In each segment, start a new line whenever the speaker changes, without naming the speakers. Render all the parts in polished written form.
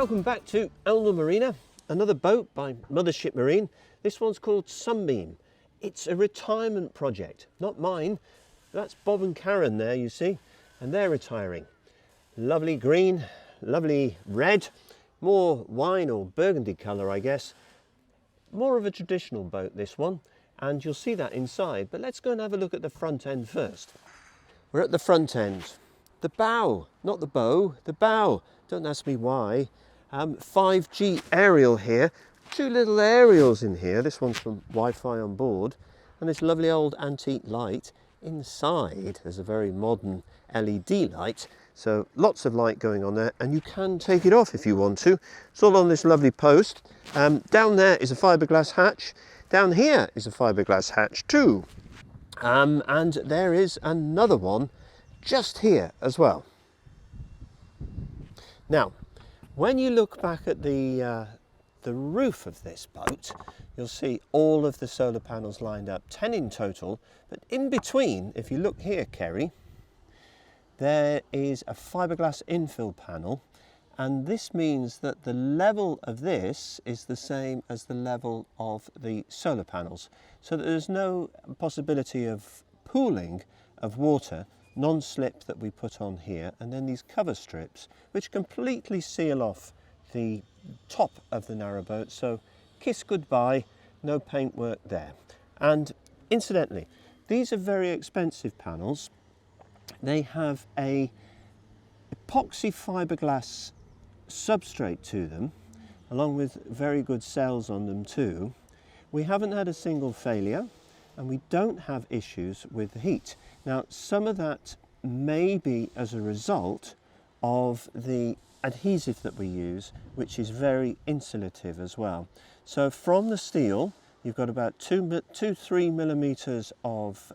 Welcome back to Elnor Marina, another boat by Mothership Marine. This one's called Sunbeam. It's a retirement project, not mine. That's Bob and Karen there, you see, and they're retiring. Lovely green, lovely red, more wine or burgundy colour, I guess. More of a traditional boat, this one, and you'll see that inside. But let's go and have a look at the front end first. We're at the front end. The bow, not the bow, the bow. Don't ask me why. 5G aerial here. Two little aerials in here. This one's from Wi-Fi on board. And this lovely old antique light. Inside, there's a very modern LED light. So lots of light going on there. And you can take it off if you want to. It's all on this lovely post. Down there is a fiberglass hatch. Down here is a fiberglass hatch too. And there is another one just here as well. Now, when you look back at the roof of this boat, you'll see all of the solar panels lined up, 10 in total, but in between, if you look here, Kerry, there is a fiberglass infill panel, and this means that the level of this is the same as the level of the solar panels, so that there's no possibility of pooling of water, non-slip that we put on here, and then these cover strips which completely seal off the top of the narrowboat, so kiss goodbye, no paintwork there. And incidentally, these are very expensive panels. They have a epoxy fiberglass substrate to them, along with very good cells on them too. We haven't had a single failure, and we don't have issues with the heat. Now, some of that may be as a result of the adhesive that we use, which is very insulative as well. So from the steel, you've got about 2-3 millimeters of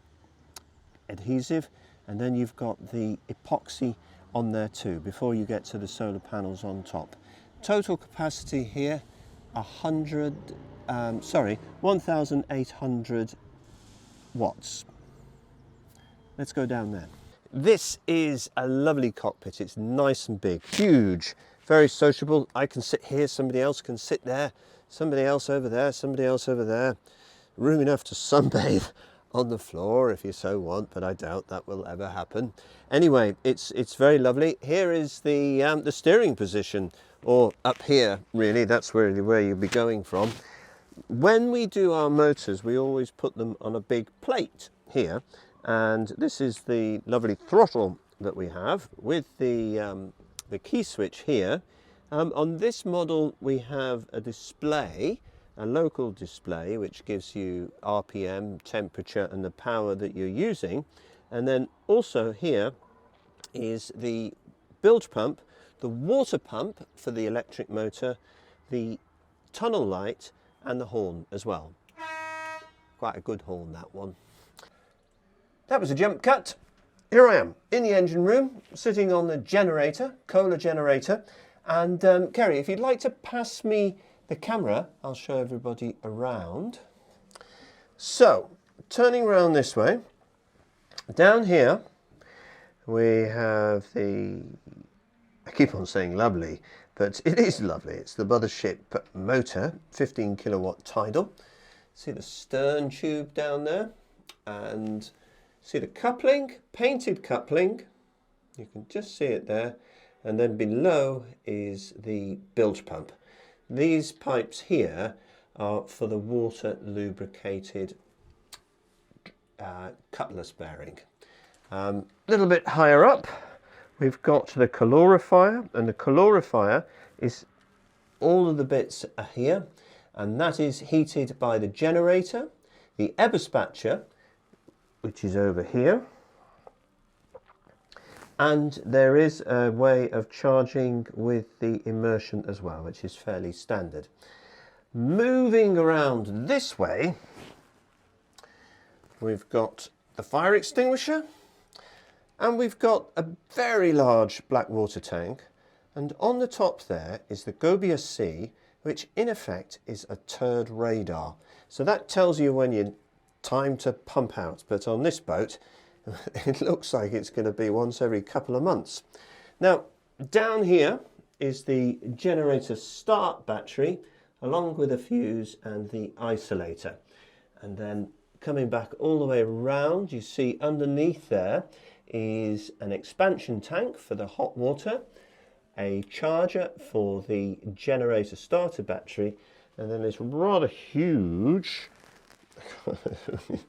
adhesive, and then you've got the epoxy on there too, before you get to the solar panels on top. Total capacity here, 1,800 watts. Let's go down there. This is a lovely cockpit. It's nice and big, huge, very sociable. I can sit here, somebody else can sit there, somebody else over there, somebody else over there. Room enough to sunbathe on the floor if you so want, but I doubt that will ever happen. Anyway, it's very lovely. Here is the steering position, or up here really, that's really where you'll be going from. When we do our motors, we always put them on a big plate here, and this is the lovely throttle that we have with the key switch here. On this model we have a display, a local display, which gives you RPM, temperature and the power that you're using. And then also here is the bilge pump, the water pump for the electric motor, the tunnel light and the horn as well. Quite a good horn, that one. That was a jump cut. Here I am in the engine room, sitting on the generator, Kohler generator. And Kerry, if you'd like to pass me the camera, I'll show everybody around. So, turning around this way, down here we have the, I keep on saying lovely, but it is lovely. It's the Mothership motor, 15 kilowatt tidal. See the stern tube down there, and see the coupling, painted coupling. You can just see it there. And then below is the bilge pump. These pipes here are for the water lubricated cutlass bearing. A little bit higher up, we've got the calorifier, and the calorifier is all of the bits are here, and that is heated by the generator, the Eberspatcher, which is over here, and there is a way of charging with the immersion as well, which is fairly standard. Moving around this way, we've got the fire extinguisher, and we've got a very large black water tank, and on the top there is the Gobia C, which in effect is a turd radar. So that tells you when you time to pump out, but on this boat it looks like it's going to be once every couple of months. Now down here is the generator start battery, along with a fuse and the isolator. And then coming back all the way around, you see underneath there is an expansion tank for the hot water, a charger for the generator starter battery, and then this rather huge, it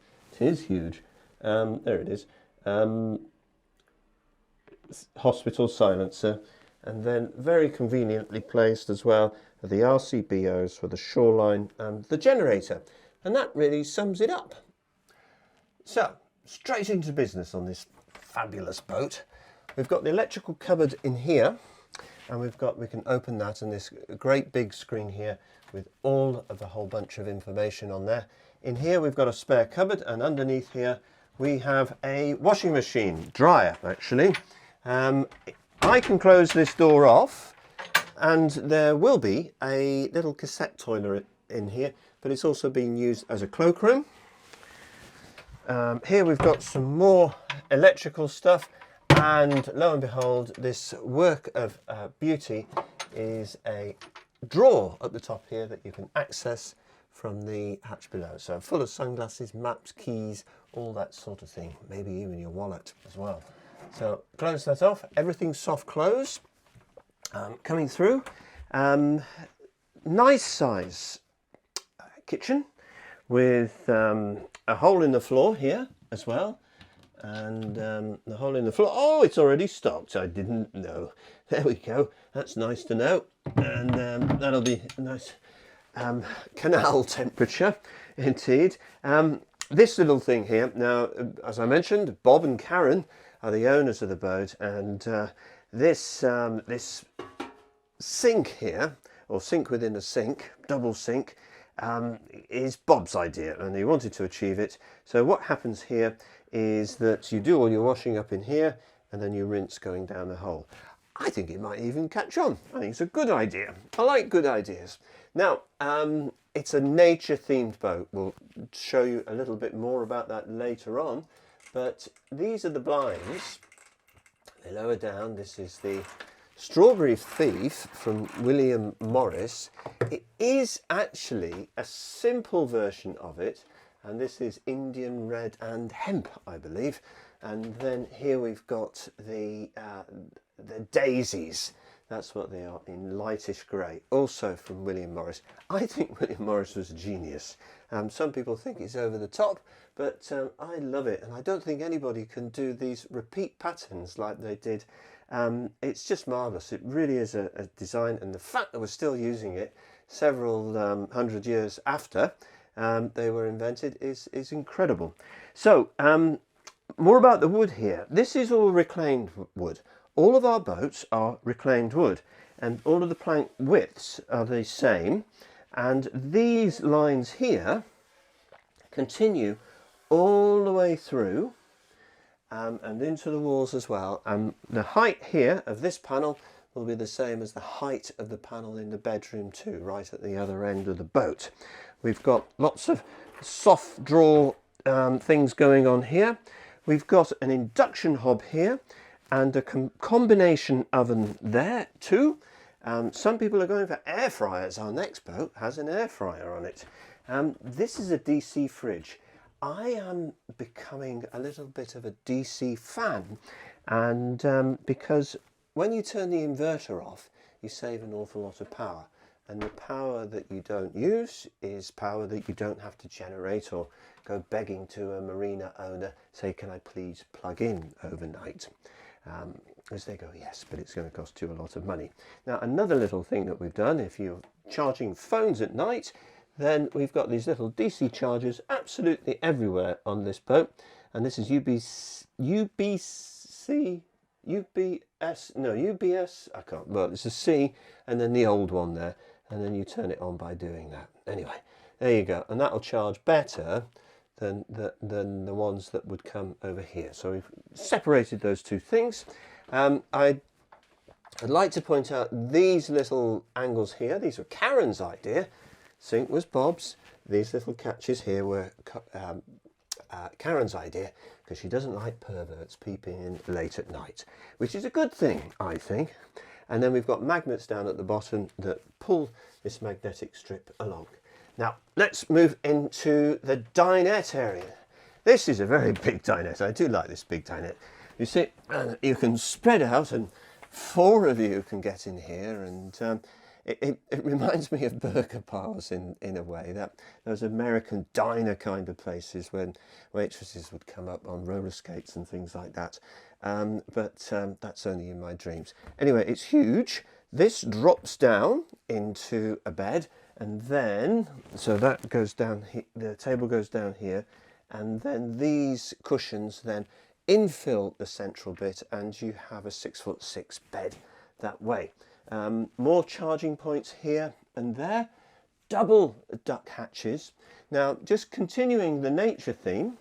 is huge, there it is, hospital silencer, and then very conveniently placed as well are the RCBOs for the shoreline and the generator. And that really sums it up. So, straight into business on this fabulous boat. We've got the electrical cupboard in here, and we can open that, and this great big screen here with all of a whole bunch of information on there. In here we've got a spare cupboard, and underneath here we have a washing machine, dryer actually. I can close this door off, and there will be a little cassette toilet in here, but it's also being used as a cloakroom. Here we've got some more electrical stuff, and lo and behold, this work of beauty is a drawer at the top here that you can access from the hatch below. So full of sunglasses, maps, keys, all that sort of thing, maybe even your wallet as well. So close that off, everything's soft close. Coming through, nice size kitchen with a hole in the floor here as well, and the hole in the floor, oh, it's already stocked, I didn't know. There we go, that's nice to know, and that'll be a nice canal temperature indeed. This little thing here, now as I mentioned, Bob and Karen are the owners of the boat, and this sink here, or sink within a sink, double sink, is Bob's idea, and he wanted to achieve it. So what happens here is that you do all your washing up in here, and then you rinse going down the hole. I think it might even catch on. I think it's a good idea. I like good ideas. Now, it's a nature-themed boat. We'll show you a little bit more about that later on, but these are the blinds. They lower down. This is the Strawberry Thief from William Morris. It is actually a simple version of it, and this is Indian red and hemp, I believe. And then here we've got the daisies. That's what they are, in lightish grey, also from William Morris. I think William Morris was a genius. Some people think it's over the top, but I love it, and I don't think anybody can do these repeat patterns like they did. It's just marvellous. It really is a design, and the fact that we're still using it several hundred years after they were invented is incredible. So, more about the wood here. This is all reclaimed wood. All of our boats are reclaimed wood, and all of the plank widths are the same, and these lines here continue all the way through and into the walls as well. And the height here of this panel will be the same as the height of the panel in the bedroom too, right at the other end of the boat. We've got lots of soft draw things going on here. We've got an induction hob here and a combination oven there too. Some people are going for air fryers. Our next boat has an air fryer on it. This is a DC fridge. I am becoming a little bit of a DC fan, and because when you turn the inverter off, you save an awful lot of power, and the power that you don't use is power that you don't have to generate or go begging to a marina owner, say, can I please plug in overnight? As they go, yes, but it's going to cost you a lot of money. Now, another little thing that we've done, if you're charging phones at night, then we've got these little DC chargers absolutely everywhere on this boat. And this is UBS, I can't, well, it's a C and then the old one there. And then you turn it on by doing that. Anyway, there you go. And that'll charge better than the ones that would come over here. So we've separated those two things. I'd like to point out these little angles here. These were Karen's idea. Sink was Bob's. These little catches here were Karen's idea, because she doesn't like perverts peeping in late at night, which is a good thing, I think. And then we've got magnets down at the bottom that pull this magnetic strip along. Now let's move into the dinette area. This is a very big dinette. I do like this big dinette. You see, you can spread out and 4 of you can get in here, and it reminds me of burger bars in a way, that those American diner kind of places when waitresses would come up on roller skates and things like that. But that's only in my dreams. Anyway, it's huge. This drops down into a bed, and then, so that goes down, the table goes down here, and then these cushions then infill the central bit, and you have a 6'6" bed that way. More charging points here and there, double duck hatches. Now, just continuing the nature theme,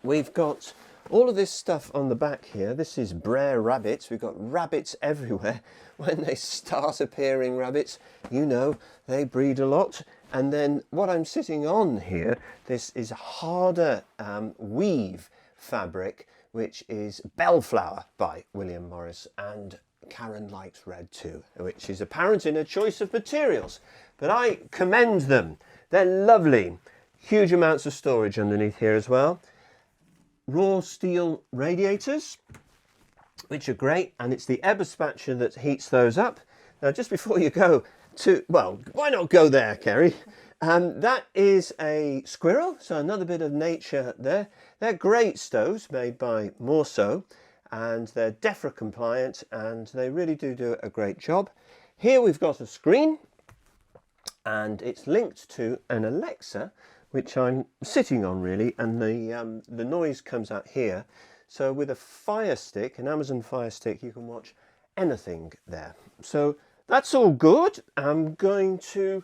we've got all of this stuff on the back here. This is Brer rabbits. We've got rabbits everywhere. When they start appearing rabbits, you know, they breed a lot. And then what I'm sitting on here, this is harder weave fabric, which is Bellflower by William Morris, and Karen likes red too, which is apparent in a choice of materials, but I commend them. They're lovely. Huge amounts of storage underneath here as well. Raw steel radiators, which are great, and it's the Eberspacher that heats those up. Now, just before you go to, well, why not go there, Kerry? That is a squirrel, so another bit of nature there. They're great stoves made by Morso, and they're DEFRA compliant, and they really do a great job. Here we've got a screen, and it's linked to an Alexa, which I'm sitting on really, and the noise comes out here. So with a Fire Stick, an Amazon Fire Stick, you can watch anything there. So that's all good. I'm going to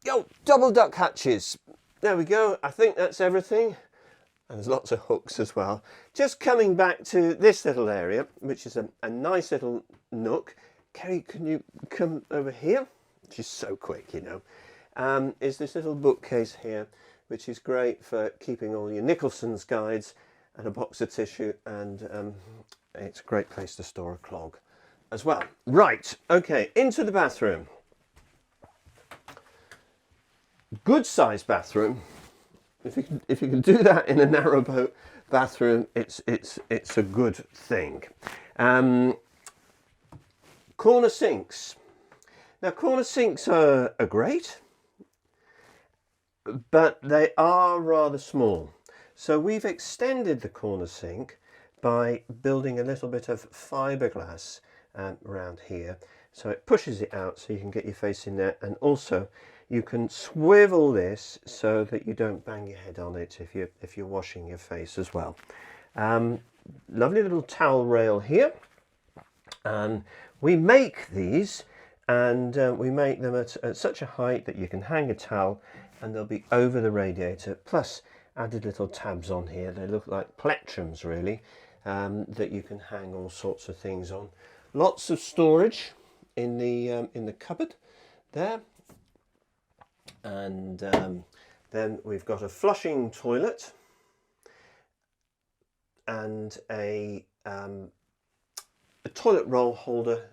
go double duck hatches. There we go. I think that's everything. And there's lots of hooks as well. Just coming back to this little area, which is a nice little nook. Kerry, can you come over here? She's so quick, you know. Is this little bookcase here, which is great for keeping all your Nicholson's guides and a box of tissue, and it's a great place to store a clog as well. Right, okay, into the bathroom. Good sized bathroom. If you can do that in a narrowboat bathroom, it's a good thing. Corner sinks. Now, corner sinks are great, but they are rather small. So we've extended the corner sink by building a little bit of fiberglass around here. So it pushes it out so you can get your face in there, and also you can swivel this so that you don't bang your head on it if you're washing your face as well. Lovely little towel rail here. We make these, and we make them at such a height that you can hang a towel and they'll be over the radiator, plus added little tabs on here. They look like plectrums really, that you can hang all sorts of things on. Lots of storage in the cupboard there. And then we've got a flushing toilet and a toilet roll holder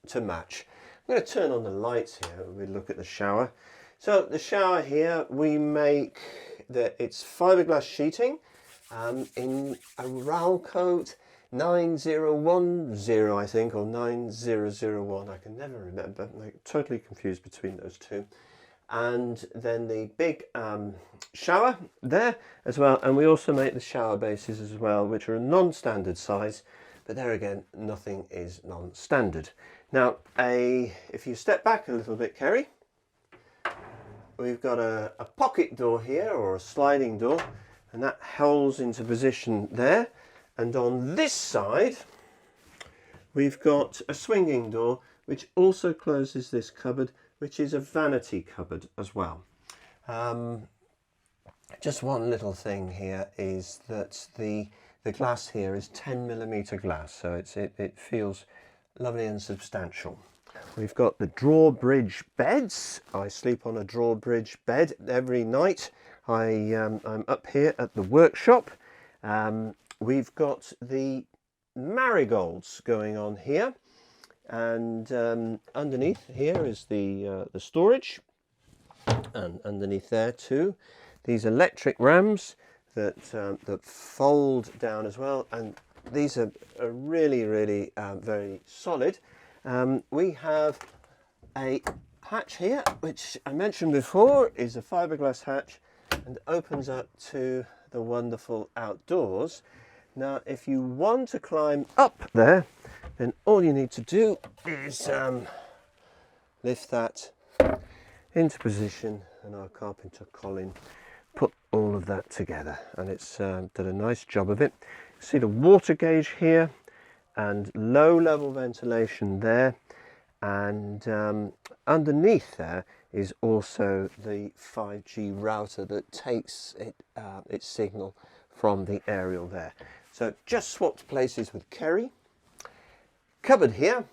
to match. I'm going to turn on the lights here and we look at the shower. So the shower here, we make it's fiberglass sheeting in a Rowcoat 9010, I think, or 9001. I can never remember. I'm totally confused between those two. And then the big shower there as well, and we also make the shower bases as well, which are a non-standard size, but there again, nothing is non-standard. Now, if you step back a little bit, Kerry, we've got a pocket door here, or a sliding door, and that holds into position there. And on this side, we've got a swinging door, which also closes this cupboard, which is a vanity cupboard as well. Just one little thing here is that the glass here is 10mm glass, so it feels lovely and substantial. We've got the drawbridge beds. I sleep on a drawbridge bed every night. I'm up here at the workshop. We've got the marigolds going on here, and underneath here is the storage, and underneath there too, these electric rams that that fold down as well, and these are really very solid. We have a hatch here, which I mentioned before is a fiberglass hatch and opens up to the wonderful outdoors. Now, if you want to climb up there, then all you need to do is lift that into position, and our carpenter Colin put all of that together, and it's done a nice job of it. See the water gauge here and low level ventilation there, and underneath there is also the 5G router that takes its signal from the aerial there. So just swapped places with Kerry. Cupboard here,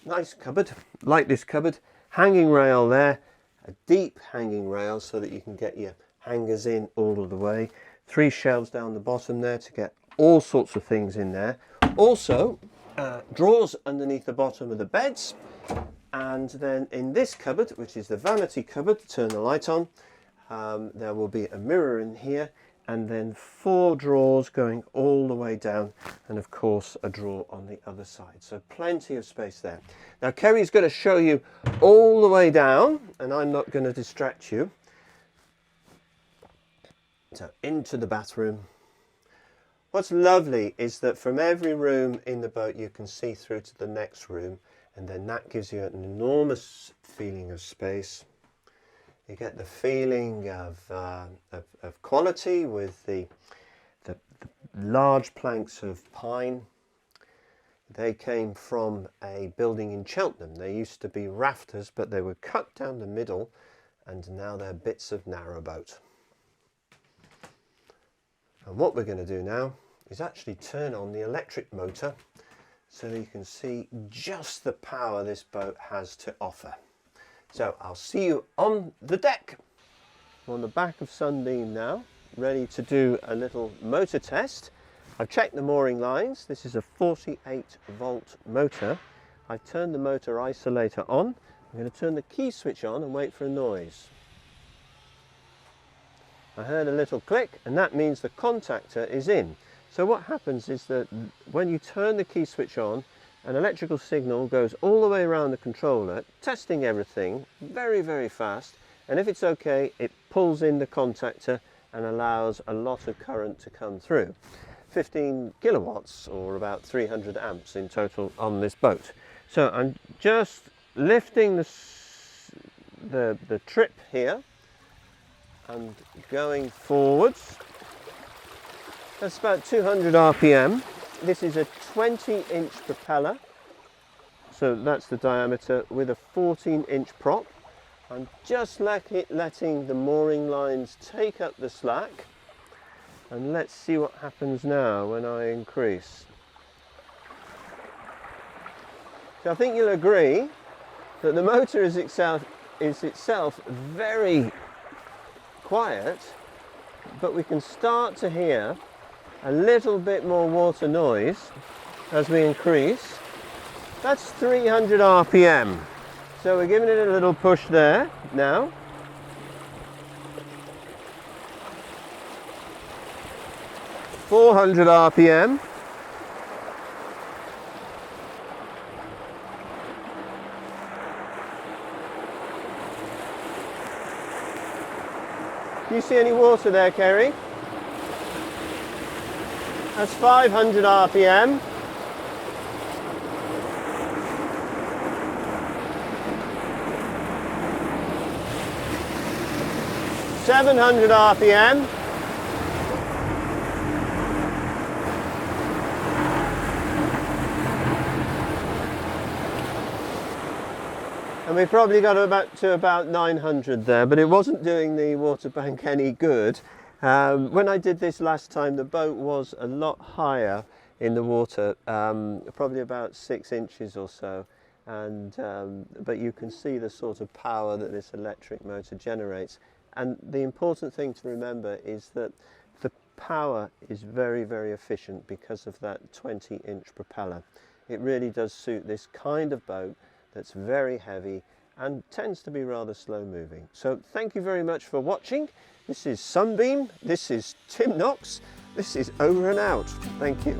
nice cupboard, like this cupboard, hanging rail there, a deep hanging rail so that you can get your hangers in all of the way. 3 shelves down the bottom there to get all sorts of things in there. Also drawers underneath the bottom of the beds, and then in this cupboard, which is the vanity cupboard, turn the light on, there will be a mirror in here, and then 4 drawers going all the way down, and of course a drawer on the other side. So plenty of space there. Now Kerry's going to show you all the way down, and I'm not going to distract you. So into the bathroom. What's lovely is that from every room in the boat you can see through to the next room, and then that gives you an enormous feeling of space. You get the feeling of quality with the large planks of pine. They came from a building in Cheltenham. They used to be rafters, but they were cut down the middle, and now they're bits of narrowboat. And what we're going to do now is actually turn on the electric motor so that you can see just the power this boat has to offer. So I'll see you on the deck. I'm on the back of Sunbeam now, ready to do a little motor test. I've checked the mooring lines. This is a 48-volt motor. I've turned the motor isolator on. I'm going to turn the key switch on and wait for a noise. I heard a little click, and that means the contactor is in. So what happens is that when you turn the key switch on, an electrical signal goes all the way around the controller, testing everything very fast, and if it's okay, it pulls in the contactor and allows a lot of current to come through. 15 kilowatts, or about 300 amps in total on this boat. So I'm just lifting the trip here and going forwards. That's about 200 RPM. This is a 20-inch propeller, so that's the diameter, with a 14-inch prop. I'm just letting the mooring lines take up the slack, and let's see what happens now when I increase. So I think you'll agree that the motor is itself very quiet, but we can start to hear a little bit more water noise as we increase. That's 300 RPM. So we're giving it a little push there now. (400 RPM). Do you see any water there, Kerry? That's 500 RPM. (700 RPM). And we probably got about 900 there, but it wasn't doing the water bank any good. When I did this last time, the boat was a lot higher in the water, probably about 6 inches or so, and but you can see the sort of power that this electric motor generates. And the important thing to remember is that power is very, very efficient because of that 20-inch propeller. It really does suit this kind of boat that's very heavy and tends to be rather slow moving. So thank you very much for watching. This is Sunbeam, this is Tim Knox, this is over and out. Thank you.